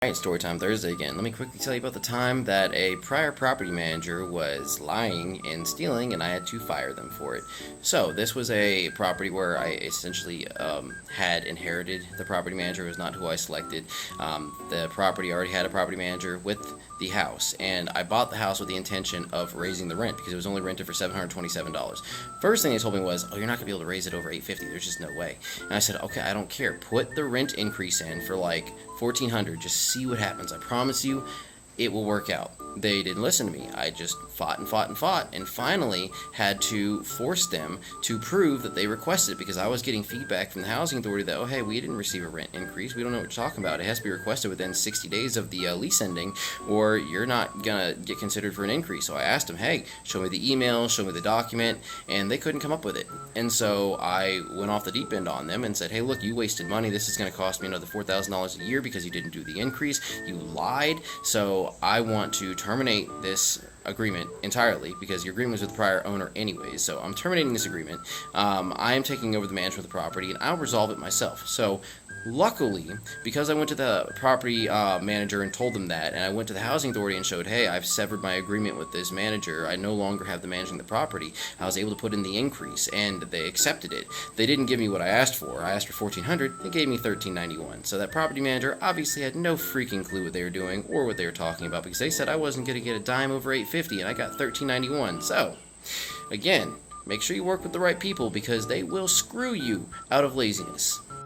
Alright, Storytime Thursday again. Let me quickly tell you about the time that a prior property manager was lying and stealing, and I had to fire them for it. So, this was a property where I essentially had inherited the property manager. It was not who I selected. The property already had a property manager with the house, and I bought the house with the intention of raising the rent because it was only rented for $727. First thing they told me was, oh, you're not going to be able to raise it over $850. There's just no way. And I said, okay, I don't care. Put the rent increase in for like $1,400. Just see what happens. I promise you, it will work out. They didn't listen to me. I just fought and fought and fought, and finally had to force them to prove that they requested it, because I was getting feedback from the housing authority that, oh hey, we didn't receive a rent increase. We don't know what you're talking about. It has to be requested within 60 days of the lease ending, or you're not gonna get considered for an increase. So I asked them, hey, show me the email, show me the document, and they couldn't come up with it. And so I went off the deep end on them and said, hey, look, you wasted money. This is going to cost me another $4,000 a year because you didn't do the increase. You lied. So I want to terminate this agreement entirely, because your agreement was with the prior owner anyways. So I'm terminating this agreement. I am taking over the management of the property, and I'll resolve it myself. So luckily, because I went to the property manager and told them that, and I went to the housing authority and showed, hey, I've severed my agreement with this manager, I no longer have the managing the property, I was able to put in the increase, and they accepted it. They didn't give me what I asked for. I asked for $1,400, they gave me $1,391. So that property manager obviously had no freaking clue what they were doing or what they were talking about, because they said I wasn't going to get a dime over $850, and I got $1,391. So again, make sure you work with the right people, because they will screw you out of laziness.